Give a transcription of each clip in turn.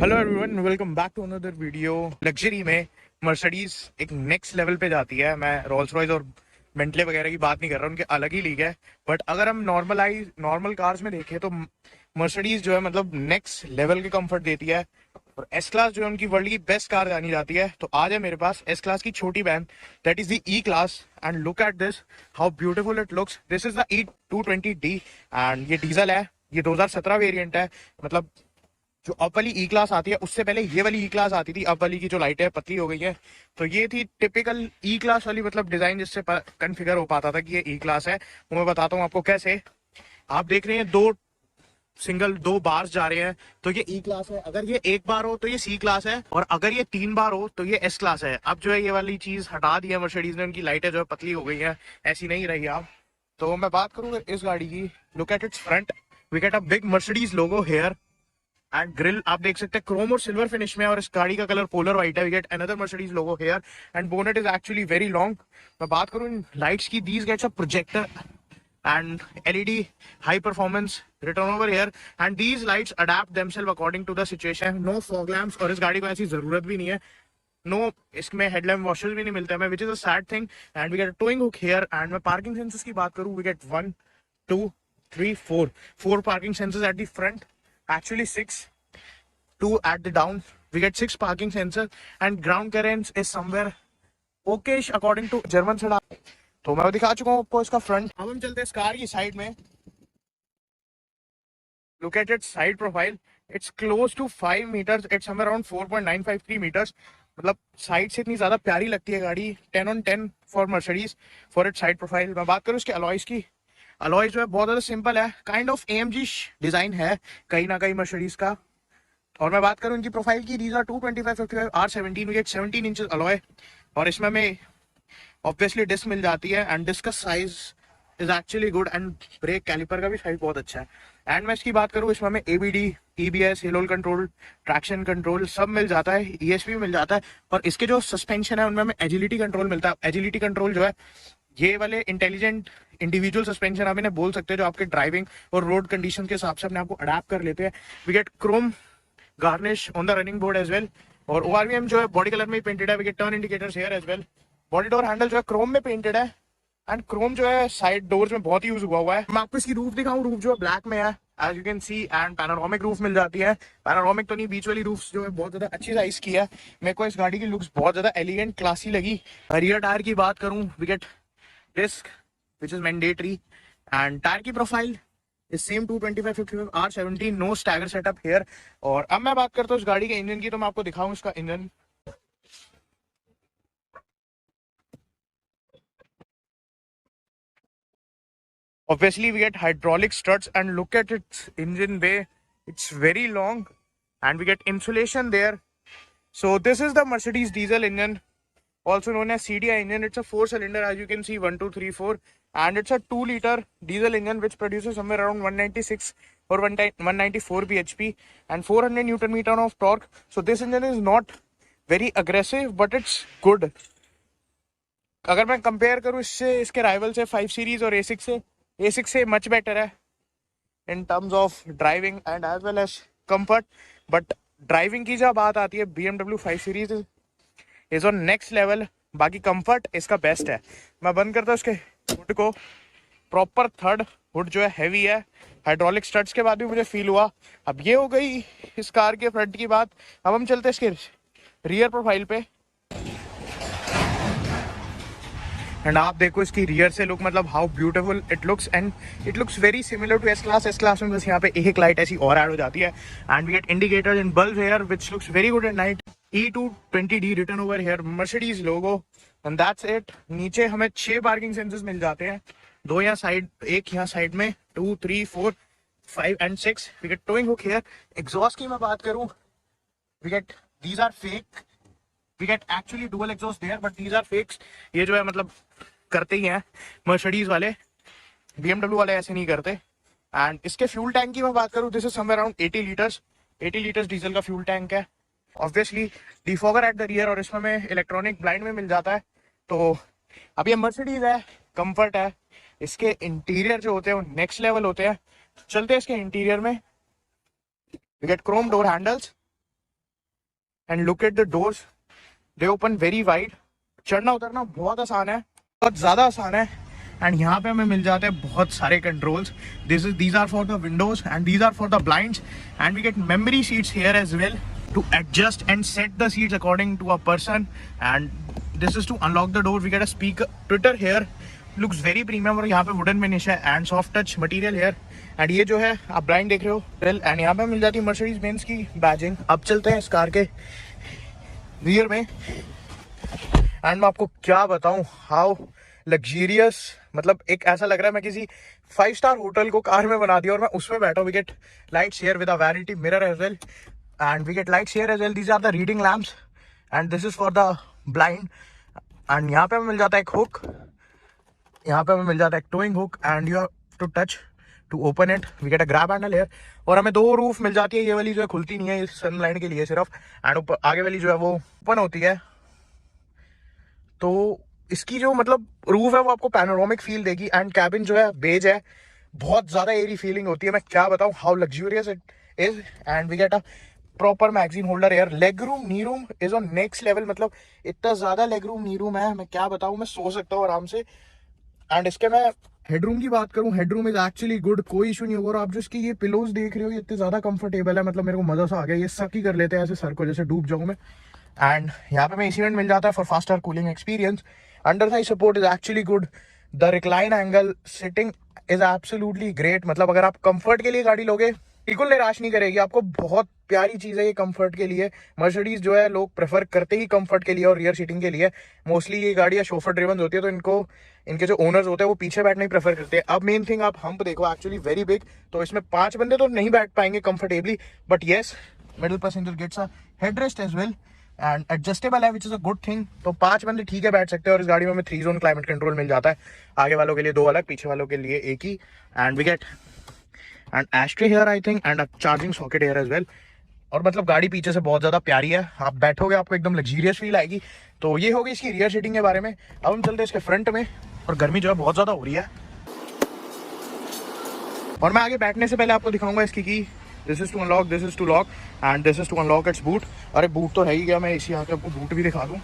Hello everyone, welcome back to another video. Luxury में Mercedes एक next level पे जाती है। मैं रोल्स रॉयस और बेंटले वगैरह की बात नहीं कर रहा, उनके अलग ही लीग है। बट अगर हम नॉर्मल कार्स में देखें तो मर्सिडीज जो है मतलब नेक्स्ट लेवल के कंफर्ट देती है। और एस क्लास जो है उनकी वर्ल्ड की बेस्ट कार जानी जाती है। तो आज है मेरे पास एस क्लास की छोटी बहन, that is the E class. And look at this, how beautiful it looks. This is the E220D and ये डीजल है। ये 2017 वेरिएंट है। मतलब जो अप वाली ई क्लास आती है उससे पहले ये वाली ई क्लास आती थी। अप वाली की जो लाइटें हैं पतली हो गई है। तो ये थी टिपिकल ई क्लास वाली मतलब डिजाइन, जिससे कन्फिगर हो पाता था कि ये ई क्लास है। वो मैं बताता हूँ आपको कैसे। आप देख रहे हैं दो बार्स जा रहे हैं, तो ये ई क्लास है। अगर ये एक बार हो तो ये सी क्लास है, और अगर ये 3 बार हो तो ये एस क्लास है। अब जो है ये वाली चीज हटा दी है मर्सिडीज ने, उनकी लाइटें जो है पतली हो गई हैं, ऐसी नहीं रही। आप तो मैं बात करूँ इस गाड़ी की, look at it's front. We get a big Mercedes logo here and grille आप देख सकते हैं क्रोम और सिल्वर फिनिश में, और इस गाड़ी का कलर पोलर व्हाइट है। We get another Mercedes logo here and bonnet is actually very long. मैं बात करूं इन लाइट्स की, these gets a projector and LED high performance written over here, and these lights adapt themselves according to the situation. No fog lamps, और इस गाड़ी को ऐसी जरूरत भी नहीं है। नो इसमें हेडलैम्प वॉशर्स भी नहीं मिलते हमें, which is a sad thing. And we get towing hook here. And मैं पार्किंग सेंसर्स की बात करूं, we get 1 2 3 4 parking sensors at the front, actually 6, 2 at the down. We get 6 parking sensors and ground clearance is somewhere okay according to German sedan. तो मैं दिखा चुका हूँ आपको इसका फ्रंट। अब हम चलते हैं इस कार की साइड में। Look at it's side profile, it's close to 5 metres, it's somewhere around 4.953 metres. मतलब साइड से इतनी ज्यादा प्यारी लगती है गाड़ी। 10 on 10 for Mercedes for its side profile. मैं बात करूँ इसके अलॉयज की, अलॉयज जो है बहुत ज्यादा सिंपल है, काइंड ऑफ AMG डिजाइन है कहीं ना कहीं मर्सिडीज का। और मैं बात करूं इनकी प्रोफाइल की, these are 225/55 R17, we get 17 inches alloy. और इसमें हमें ऑब्वियसली डिस्क मिल जाती है, एंड डिस्क का size is actually good, and brake calliper का भी साइज बहुत अच्छा है। एंड मैं इसकी बात करूं, इसमें हमें ABD, EBS, hill hold control, traction control सब मिल जाता है, ESP मिल जाता है। और इसके जो सस्पेंशन है उनमें हमें एजिलिटी कंट्रोल मिलता है। एजिलिटी कंट्रोल जो है ये वाले इंटेलिजेंट इंडिविजुअल सस्पेंशन आप इन्हें बोल सकते हैं, जो आपके ड्राइविंग और रोड कंडीशन के हिसाब से अपने आपको अडेप्ट कर लेते हैं। We get chrome garnish on the running board as well, और ORVM जो है बॉडी कलर में ही पेंटेड है। We get turn indicators here as well. Body door handle जो है क्रोम में पेंटेड है, एंड क्रोम जो है साइड डोर्स में बहुत यूज हुआ है। मैं आपको इसकी रूफ दिखाऊं, रूफ जो है ब्लैक में है as you can see, and panoramic roof मिल जाती है। पैनोरामिक तो नहीं, बीच वाली रूफ जो है बहुत ज्यादा अच्छी साइज की है। मेरे को इस गाड़ी की लुक्स बहुत ज्यादा एलिगेंट क्लासी लगी। रियर टायर की बात करूं, we get disc which is mandatory, and tyre की profile is same 225/55 R17, no stagger setup here. और अब मैं बात करता हूँ इस गाड़ी के इंजन की, तो मैं आपको दिखाऊं इसका engine. Obviously, we get hydraulic struts, and look at its engine bay. It's very long, and we get insulation there. So this is the Mercedes diesel engine, also known as CDI engine. It's a 4-cylinder, as you can see, 1 2 3 4, and it's a 2-liter diesel engine which produces somewhere around 196 or 194 bhp and 400 newton meter of torque. So this engine is not very aggressive, but it's good. अगर मैं compare करूँ इससे, इसके rival से 5 series और A6 से much better है in terms of driving and as well as comfort. But driving की जब बात आती है, BMW 5 series is on next level. बाकी कंफर्ट इसका बेस्ट है। मैं बंद करता हूँ इसके हुड को। प्रॉपर थर्ड हुड जो है हैवी है, हाइड्रोलिक स्टड्स के बाद भी मुझे फील हुआ। अब ये हो गई इस कार के फ्रंट की बात। अब हम चलते हैं इसके रियर प्रोफाइल पे, एंड आप देखो इसकी रियर से लुक, मतलब how beautiful it looks, and it looks very similar to S class. S class में बस यहाँ पे एक लाइट ऐसी और ऐड हो जाती है, and we get indicators in bulb here which looks very good at night. E220D written over here, Mercedes logo, and that's it. नीचे हमें 6 पार्किंग सेंसर्स मिल जाते हैं, 2 यहाँ साइड, एक यहाँ साइड में, 2 3 4 5 and 6। We get towing hook here. Exhaust की मैं बात करूँ, we get, these are fake, we get actually dual exhaust there, but these are fakes. ये जो है मतलब करते ही हैं मर्सिडीज वाले, BMW वाले ऐसे नहीं करते। एंड इसके फ्यूल टैंक की मैं बात करूं, this is somewhere around 80 litres diesel का फ्यूल टैंक है। Obviously defogger at the rear, और इसमें हमें इलेक्ट्रॉनिक ब्लाइंड में मिल जाता है। तो अब ये मर्सिडीज है, कंफर्ट है। इसके इंटीरियर जो होते हैं वो नेक्स्ट लेवल होते हैं। चलते हैं इसके इंटीरियर में, we get chrome door handles, and look at the doors, they open very wide. चढ़ना उतरना बहुत आसान है, बहुत ज़्यादा आसान है। एंड यहाँ पे हमें मिल जाते हैं बहुत सारे controls. These are for the windows and these are for the blinds and we get memory seats here as well to adjust and set the seats according to a person. And this is to unlock the door. We get a speaker Twitter here, looks very premium और यहाँ पे wooden finish है and soft touch material here. and ये जो है आप blind देख रहे हो well, and यहाँ पे मिल जाती है मर्सिडीज बेंज की बैजिंग। अब चलते हैं इस कार के रियर में एंड मैं आपको क्या बताऊं हाउ लग्जरियस, मतलब एक ऐसा लग रहा है मैं किसी 5 स्टार होटल को कार में बना दिया और मैं उसमें बैठा हूँ। We get lights here with a vanity mirror as well and we get lights here as well. These are the reading lamps and this is for the blind. and यहाँ पे हमें मिल जाता है एक hook, यहाँ पे हमें मिल जाता है एक towing hook and you have to touch to open it. we get a grab handle here और हमें 2 रूफ मिल जाती है। ये वाली जो है खुलती नहीं है, इस सनलाइट के लिए सिर्फ, एंड ऊपर आगे वाली जो है वो ओपन होती है। तो इसकी जो मतलब रूफ है वो आपको पैनोरामिक फील देगी एंड कैबिन जो है बेज है, बहुत ज़्यादा एयरी फीलिंग होती है। मैं क्या बताऊँ how luxurious it is. And we get a proper magazine holder यार। Leg room knee room is on next level, मतलब इतना ज्यादा लेग रूम नी रूम है, मैं क्या बताऊं, मैं सो सकता हूँ आराम से। एंड इसके मैं हेडरूम की बात करूं, हेडरूम इज एक्चुअली गुड, कोई इशू नहीं होगा। और आप जो इसकी ये पिलोज देख रहे हो ये इतने ज्यादा कंफर्टेबल है, मतलब मेरे को मजा सा आ गया। ये सक ही कर लेते हैं ऐसे सर को जैसे डूब जाऊं मैं। एंड यहाँ पे मैं एसी वेंट मिल जाता है for faster cooling experience. Under Thai support is actually good. The recline angle sitting is absolutely great, मतलब अगर आप कंफर्ट के लिए गाड़ी लोगे बिल्कुल निराश नहीं करेगी आपको। बहुत प्यारी चीज है ये कंफर्ट के लिए। मर्सिडीज जो है लोग प्रेफर करते ही कंफर्ट के लिए और रियर सीटिंग के लिए। मोस्टली ये गाड़ियाँ शोफर ड्रिवन होती है तो इनको इनके जो ओनर्स होते हैं वो पीछे बैठना ही प्रेफर करते हैं। अब मेन थिंग आप हम्प देखो, एक्चुअली वेरी बिग, तो इसमें 5 बंदे तो नहीं बैठ पाएंगे comfortably, but yes middle passenger gets a headrest as well and adjustable है, which is a good thing. तो 5 बंदे ठीक है बैठ सकते हैं। और इस गाड़ी में हमें 3 जोन क्लाइमेट कंट्रोल मिल जाता है, आगे वालों के लिए 2 अलग, पीछे वालों के लिए एक ही। And we get and ashtray here I think and a charging socket here as well. और मतलब गाड़ी पीछे से बहुत ज्यादा प्यारी है, आप बैठोगे आपको एकदम लग्जरियस फील आएगी। तो ये होगी इसकी रियर सीटिंग के बारे में। अब हम चलते हैं इसके फ्रंट में, और गर्मी जो है बहुत ज्यादा हो रही है। और मैं आगे बैठने से पहले आपको दिखाऊंगा इसकी key. This is to unlock, this is to lock and this is to unlock it's boot. अरे बूट तो है ही क्या, मैं इसी यहाँ पे आपको बूट भी दिखा दूँ।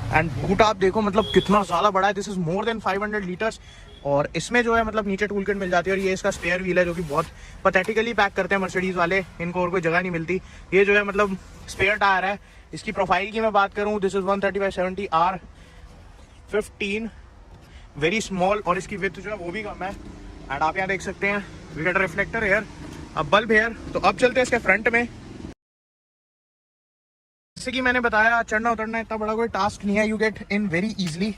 एंड बूट आप देखो मतलब कितना ज़्यादा बड़ा है, this is more than 500 litres. और इसमें जो है मतलब नीचे टूल किट मिल जाती है। और ये इसका स्पेयर व्हील है जो कि बहुत पैथेटिकली पैक करते हैं मर्सिडीज वाले, इनको और कोई जगह नहीं मिलती। ये जो है मतलब स्पेयर टायर है। इसकी प्रोफाइल की मैं बात करूँ, this is 130/70 R15, very small, और इसकी विड्थ जो है वो भी कम है। एंड आप यहाँ देख सकते हैं we get a reflector here, a bulb here. तो अब चलते हैं इसके फ्रंट में। जैसे कि मैंने बताया चढ़ना उतरना इतना बड़ा कोई टास्क नहीं है, you get in very easily.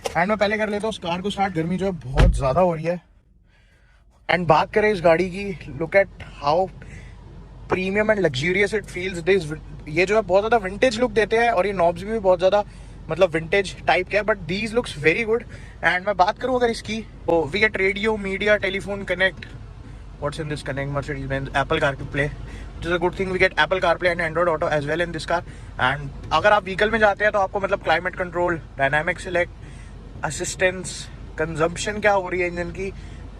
And मैं पहले कर लेता हूँ उस कार को स्टार्ट, गर्मी जो है बहुत ज़्यादा हो रही है। एंड बात करें इस गाड़ी की, look eight how premium and luxurious it feels. This ये जो है बहुत ज़्यादा विंटेज लुक देते हैं और ये नॉब्स भी बहुत ज़्यादा मतलब विंटेज टाइप के है, but these looks very good. And मैं बात करूँ अगर इसकी, तो we get radio, media, telephone connect. What's in this connect? Mercedes Benz Apple CarPlay, which is a good thing. We get Apple CarPlay and Android Auto as well in this car. And अगर आप vehicle में जाते हैं तो आपको मतलब climate control, dynamic select, assistance, consumption क्या हो रही है इंजन की,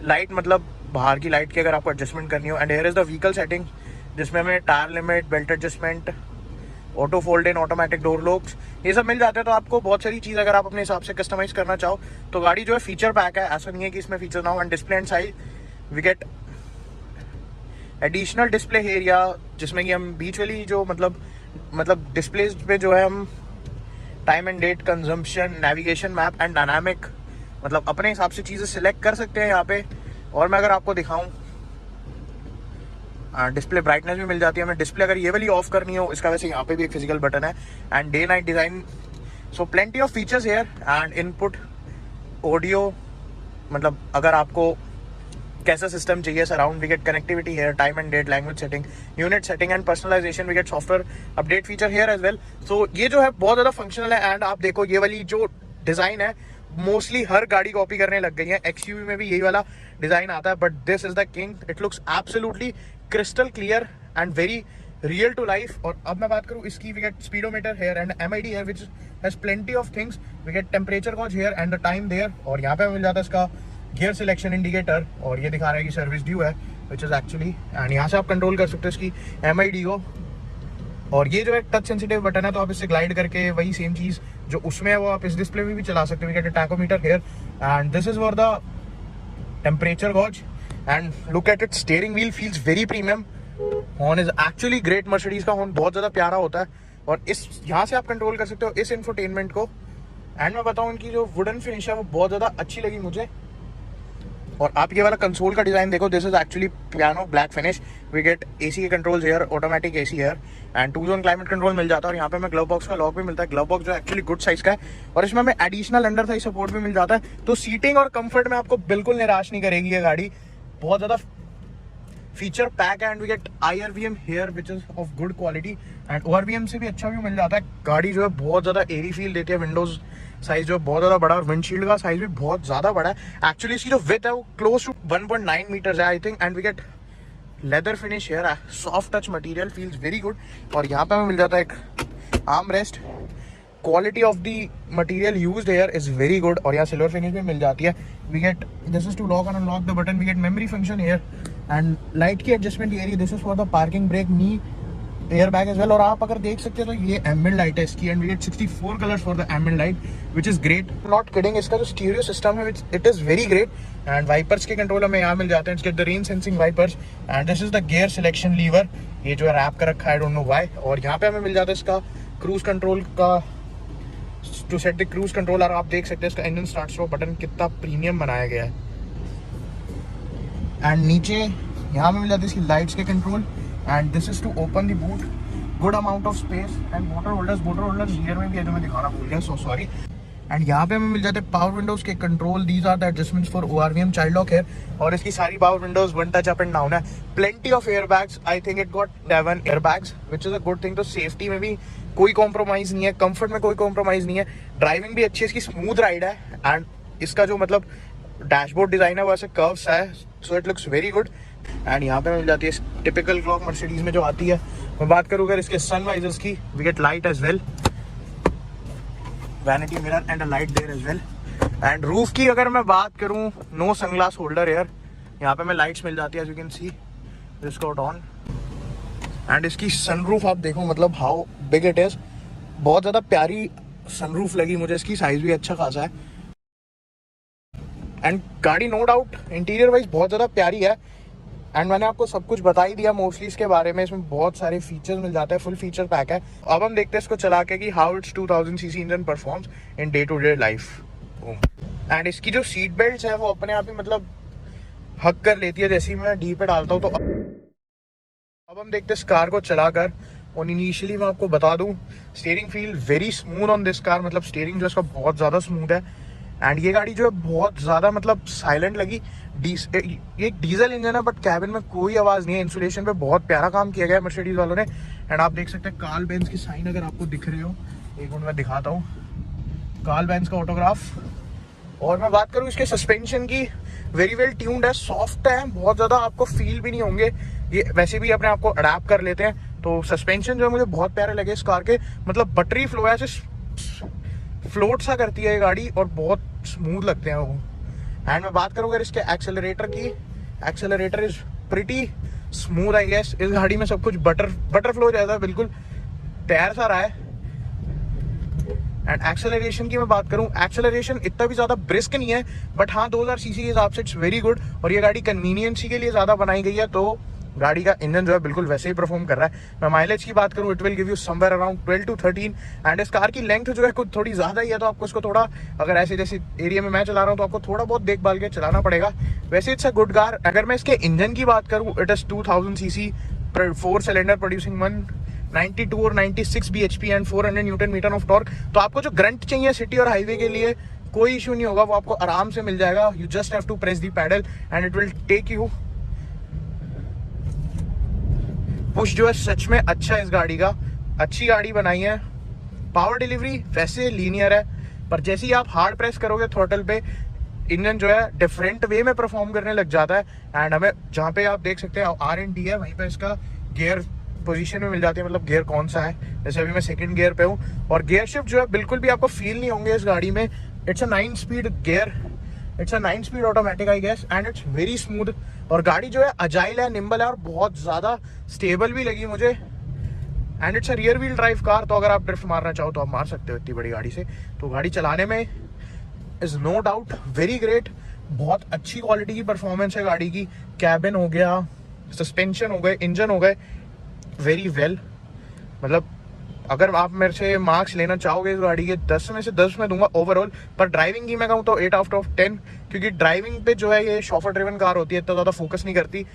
लाइट मतलब बाहर की लाइट की अगर आपको एडजस्टमेंट करनी हो। And here is the vehicle setting जिसमें हमें tyre limit, belt adjustment, auto fold in, automatic door locks, ये सब मिल जाते हैं। तो आपको बहुत सारी चीज़ अगर आप अपने हिसाब से कस्टमाइज करना चाहो तो गाड़ी जो है फीचर पैक है, ऐसा नहीं है कि इसमें फीचर ना हो। And display and size, we get additional display area जिसमें कि हम बीच वाली जो मतलब डिस्प्लेज पे जो है हम time and date, consumption, navigation, map and dynamic मतलब अपने हिसाब से चीज़ें सिलेक्ट कर सकते हैं यहाँ पे। और मैं अगर आपको दिखाऊं, डिस्प्ले ब्राइटनेस भी मिल जाती है हमें। डिस्प्ले अगर ये वाली ऑफ करनी हो, इसका वैसे यहाँ पे भी एक फिजिकल बटन है। And day night design, so plenty of features here. And input audio, मतलब अगर आपको कैसा सिस्टम चाहिए surround, we get connectivity here, time and date, language setting, unit setting and personalization, we get software update feature here as well. So ये जो है बहुत ज़्यादा फंक्शनल है। एंड आप देखो ये वाली जो डिज़ाइन है मोस्टली हर गाड़ी कॉपी करने लग गई है। एक्सयूवी में भी यही वाला डिज़ाइन आता है, but this is the king. It looks absolutely crystal clear and very real to life. और अब मैं बात करूँ इसकी, we get speedometer here and MID here which has plenty of things. We get temperature gauge here and the time there. और यहाँ पे मिल जाता है इसका गियर सिलेक्शन इंडिकेटर, और ये दिखा रहा है कि सर्विस ड्यू है। विच इज़ एक्चुअली, एंड यहाँ से आप कंट्रोल कर सकते हो इसकी MID को। और ये जो है टच सेंसिटिव बटन है, तो आप इससे ग्लाइड करके वही सेम चीज़ जो उसमें है वो आप इस डिस्प्ले में भी चला सकते हो। We get a tachometer here, and this is for the temperature gauge. And look at it, steering wheel feels very premium. Horn is actually great, Mercedes का हॉर्न बहुत ज़्यादा प्यारा होता है, और इस यहाँ से आप कंट्रोल कर सकते हो इस इंफोटेनमेंट को। एंड मैं बताऊँ, इनकी जो वुडन फिनिश है वो बहुत ज़्यादा अच्छी लगी मुझे। और आप ये वाला कंसोल का डिज़ाइन देखो, this is actually piano black finish. We get AC के controls here, automatic AC here, and 2 zone climate control मिल जाता है। और यहाँ पे हमें ग्लव बॉक्स का लॉक भी मिलता है, ग्लव बॉक्स जो एक्चुअली गुड साइज का है, और इसमें हमें एडिशनल अंडर थाई सपोर्ट भी मिल जाता है। तो सीटिंग और कंफर्ट में आपको बिल्कुल निराश नहीं करेगी ये गाड़ी, बहुत ज़्यादा फीचर पैक है। And we get IRVM here which is of good quality, and ORVM से भी अच्छा भी मिल जाता है। गाड़ी जो है बहुत ज़्यादा एरी फील देती है, विंडोज साइज जो है बहुत ज़्यादा बड़ा, और विंडशील्ड का साइज भी बहुत ज़्यादा बड़ा है। एक्चुअली इसकी जो विड्थ है वो क्लोज टू 1.9 मीटर्स है I think. And we get leather finish here, soft touch material, feels very good. और यहाँ पे हमें मिल जाता है एक arm rest. Quality of the material used here is very good, और यहाँ सिल्वर फिनिश भी मिल जाती है। We get this is to lock and unlock the button. We get memory function here, and light की adjustment area, this is for the parking brake, knee air bag as well. और आप अगर देख सकते हो तो ये एम्बिएंट लाइट है इसकी, and we get 64 colours for the ambient light which is great, not kidding. इसका जो स्टीरियो सिस्टम है it is very great. And wipers के कंट्रोल हमें यहाँ मिल जाते हैं, get the rain sensing wipers, and this is the gear selection lever, ये जो है रैप कर रखा है, आई डोंट नो व्हाई। और यहाँ पे हमें मिल जाता है इसका क्रूज कंट्रोल का, to set the cruise control. और आप देख सकते हैं इसका इंजन स्टार्ट स्लो बटन कितना प्रीमियम बनाया गया है। एंड नीचे यहाँ पे मिल जाती है इसकी लाइट्स के control, and this is to open the boot, good amount of space. And motor holders rear में भी है जो मैं दिखाना भूल गया, सो सॉरी। एंड यहाँ पे हमें मिल जाते हैं पावर विंडोज के control, these are the adjustments for ORVM child lock है। और इसकी सारी power windows one touch up and down है। Plenty of air bags, I think it got 11 air bags which is a good thing. तो safety में भी कोई compromise नहीं है, कंफर्ट में कोई कॉम्प्रोमाइज नहीं है, ड्राइविंग भी अच्छी है, इसकी स्मूथ राइड है। एंड इसका जो मतलब डैशबोर्ड डिजाइन है वो ऐसे कर्व्स है, so it looks very good. And यहाँ पे मिल जाती है टिपिकल क्लॉक मर्सिडीज में जो आती है। मैं बात करूँ अगर इसके सनवाइजर्स की, we get light as well, vanity mirror and a light there as well. And roof की अगर मैं बात करूँ, नो सनग्लास होल्डर एयर, यहाँ पे हमें लाइट्स मिल जाती है as you can see, this got on. And इसकी सनरूफ आप देखो, मतलब हाउ बिग इट इज, बहुत ज़्यादा प्यारी सनरूफ लगी मुझे, इसकी साइज भी अच्छा खासा है। एंड गाड़ी नो डाउट इंटीरियर वाइज बहुत ज़्यादा प्यारी है। एंड मैंने आपको सब कुछ बता ही दिया मोस्टली इसके बारे में, इसमें बहुत सारे फीचर्स मिल जाते हैं, फुल फीचर पैक है। अब हम देखते हैं इसको चला के कि how it's 2000 cc engine performs in day to day life. And इसकी जो सीट बेल्ट है वो अपने आप ही मतलब हक कर लेती है जैसे ही मैं डी पे डालता हूँ। तो अब हम देखते हैं इस कार को चलाकर। और इनिशियली मैं आपको बता दूं, steering feel very smooth on this car, मतलब स्टीयरिंग जो इसका बहुत ज़्यादा स्मूथ है। एंड ये गाड़ी जो है बहुत ज़्यादा मतलब साइलेंट लगी। ये एक डीजल इंजन है बट कैबिन में कोई आवाज़ नहीं है। इंसुलेशन पे बहुत प्यारा काम किया गया है मर्सिडीज वालों ने। एंड आप देख सकते हैं कार्ल बेंज की साइन अगर आपको दिख रही हो, एक मिनट मैं दिखाता हूँ, कार्ल बेंज का ऑटोग्राफ। और मैं बात करूँ इसके सस्पेंशन की, वेरी वेल ट्यून्ड है, सॉफ्ट है, बहुत ज़्यादा आपको फील भी नहीं होंगे, ये वैसे भी अपने आप को अडेप्ट कर लेते हैं। तो सस्पेंशन जो है मुझे बहुत प्यारे लगे इस कार के, मतलब बटरी फ्लो है, ऐसे फ्लोट सा करती है ये गाड़ी और बहुत स्मूथ लगते हैं वो। एंड मैं बात करूँ अगर इसके एक्सेलरेटर की, accelerator is pretty smooth I guess. इस गाड़ी में सब कुछ बटर फ्लो जैसा बिल्कुल तैयार सा रहा है। एंड एक्सेलरेशन की मैं बात करूं, एक्सेलरेशन इतना भी ज्यादा ब्रिस्क नहीं है, बट हाँ 2000 सीसी के हिसाब से इट्स वेरी गुड। और ये गाड़ी कन्वीनियंसी के लिए ज्यादा बनाई गई है, तो गाड़ी का इंजन जो है बिल्कुल वैसे ही परफॉर्म कर रहा है। मैं माइलेज की बात करूं, it will give you somewhere around 12 to 13। And इस कार की लेंथ जो है कुछ थोड़ी ज्यादा ही है, तो आपको इसको थोड़ा, अगर ऐसे जैसे एरिया में मैं चला रहा हूँ तो आपको थोड़ा बहुत देखभाल के चलाना पड़ेगा। वैसे इट्स अ गुड कार। अगर मैं इसके इंजन की बात करूँ, it is 2000 cc 4 cylinder producing 192 और 96 bhp and 400 newton metre of torque. तो आपको जो ग्रंट चाहिए सिटी और हाईवे के लिए कोई इशू नहीं होगा, वो आपको आराम से मिल जाएगा। You just have to press the pedal and it will take you. Push जो है सच में अच्छा है इस गाड़ी का, अच्छी गाड़ी बनाई है। पावर डिलीवरी वैसे लीनियर है, पर जैसे ही आप हार्ड प्रेस करोगे थ्रॉटल पे, इंजन जो है डिफरेंट वे में परफॉर्म करने लग जाता है। एंड हमें जहाँ पे आप देख सकते हैं R&D है, वहीं पे इसका गियर पोजीशन में मिल जाती है, मतलब गियर कौन सा है। जैसे अभी मैं सेकंड गियर पे हूँ, और गियर शिफ्ट जो है बिल्कुल भी आपको फील नहीं होंगे इस गाड़ी में। It's a 9 speed gear it's a 9 speed automatic I guess, and it's very smooth. और गाड़ी जो है अजाइल है, निम्बल है और बहुत ज़्यादा स्टेबल भी लगी मुझे। And it's a rear wheel drive car, तो अगर आप ड्रिफ्ट मारना चाहो तो आप मार सकते हो इतनी बड़ी गाड़ी से। तो गाड़ी चलाने में is no doubt very great, बहुत अच्छी क्वालिटी की परफॉर्मेंस है गाड़ी की। कैबिन हो गया, सस्पेंशन हो गए, इंजन हो गए, वेरी वेल। मतलब अगर आप मेरे से मार्क्स लेना चाहोगे इस गाड़ी के 10 में से 10 मैं दूंगा ओवरऑल, पर ड्राइविंग की मैं कहूँ तो 8 आउट ऑफ 10, क्योंकि ड्राइविंग पे जो है ये शॉफर ड्रिवन कार होती है, इतना ज़्यादा फोकस नहीं करती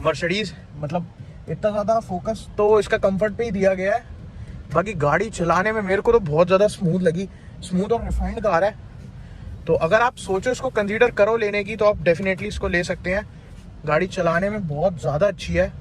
मर्सिडीज, मतलब इतना ज़्यादा फोकस तो इसका कंफर्ट पे ही दिया गया है। बाकी गाड़ी चलाने में मेरे को तो बहुत ज़्यादा स्मूथ लगी, स्मूथ और रिफाइंड कार है। तो अगर आप सोचो इसको कंसीडर करो लेने की, तो आप डेफिनेटली इसको ले सकते हैं। गाड़ी चलाने में बहुत ज़्यादा अच्छी है,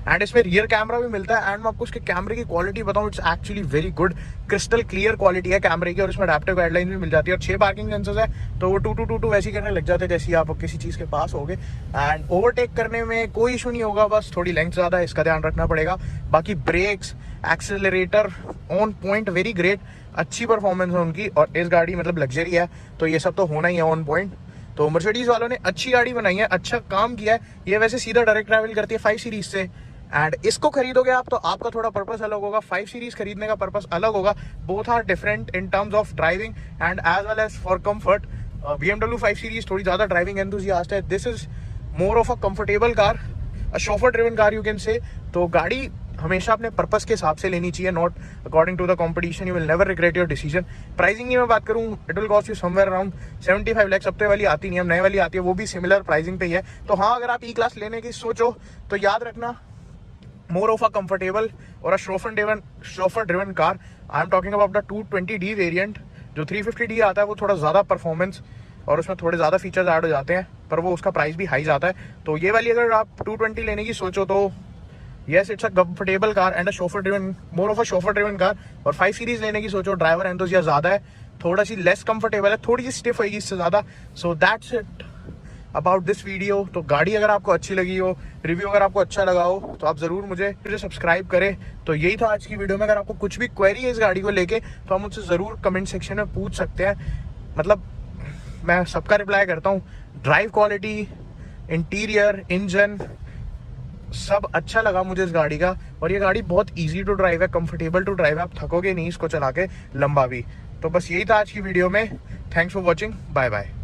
एंड इसमें रियर कैमरा भी मिलता है। एंड मैं आपको उसके कैमरे की क्वालिटी बताऊं, it's actually very good, crystal clear quality है कैमरे की। और इसमें अडैप्टिव गाइडलाइंस भी मिल जाती है, और 6 पार्किंग सेंसर्स है, तो वो 2-2-2-2 वैसे ही करने लग जाते हैं जैसे आप किसी चीज़ के पास होगे। एंड ओवरटेक करने में कोई इशू नहीं होगा, बस थोड़ी लेंथ ज़्यादा है, इसका ध्यान रखना पड़ेगा। बाकी brakes, accelerator on point, very great, अच्छी परफॉर्मेंस है उनकी। और इस गाड़ी मतलब लग्जरी है, तो ये सब तो होना ही है ऑन पॉइंट। तो मर्सिडीज वालों ने अच्छी गाड़ी बनाई है, अच्छा काम किया है। ये वैसे सीधा डायरेक्ट ट्रैवल करती है 5 सीरीज से, एंड इसको खरीदोगे आप तो आपका थोड़ा पर्पस अलग होगा, 5 सीरीज खरीदने का पर्पस अलग होगा। Both are different in terms of driving and as well as for comfort. BMW 5 series थोड़ी ज़्यादा ड्राइविंग एंथुसियास्ट है, this is more of a comfortable car, a chauffeur driven car you can say. तो गाड़ी हमेशा अपने purpose के हिसाब से लेनी चाहिए, not according to the competition, you will never regret your decision. Pricing की मैं बात करूँ, it will cost you somewhere around 75 lakh. हफ्ते वाली आती नहीं है, नए वाली आती है, वो भी सिमिलर प्राइसिंग पे ही है। तो हाँ, अगर आप E-क्लास लेने की सोचो तो याद रखना, more of a comfortable or a chauffeur driven car. I am talking about the 220D variant। जो 350D आता है वो थोड़ा ज़्यादा परफॉर्मेंस और उसमें थोड़े ज़्यादा फीचर्स ऐड हो जाते हैं, पर वो उसका प्राइस भी हाई जाता है। तो ये वाली अगर आप 220 लेने की सोचो तो yes, it's a comfortable car and a chauffeur driven, more of a chauffeur driven car. और 5 सीरीज लेने की सोचो, ड्राइवर एंथुसियास्ट ज़्यादा है, थोड़ा सी लेस कंफर्टेबल है, थोड़ी सी स्टिफ होगी इससे ज़्यादा। So that's it about this video. तो गाड़ी अगर आपको अच्छी लगी हो, रिव्यू अगर आपको अच्छा लगा हो, तो आप ज़रूर मुझे सब्सक्राइब करें। तो यही था आज की वीडियो में। अगर आपको कुछ भी क्वेरी है इस गाड़ी को लेके तो आप मुझसे ज़रूर कमेंट सेक्शन में पूछ सकते हैं, मतलब मैं सबका रिप्लाई करता हूँ। ड्राइव क्वालिटी, इंटीरियर, इंजन सब अच्छा लगा मुझे इस गाड़ी का। और ये गाड़ी बहुत ईजी टू ड्राइव है, कंफर्टेबल टू ड्राइव है, आप थकोगे नहीं इसको चला के, लंबा भी। तो बस यही था आज की वीडियो में। Thanks for watching, bye bye.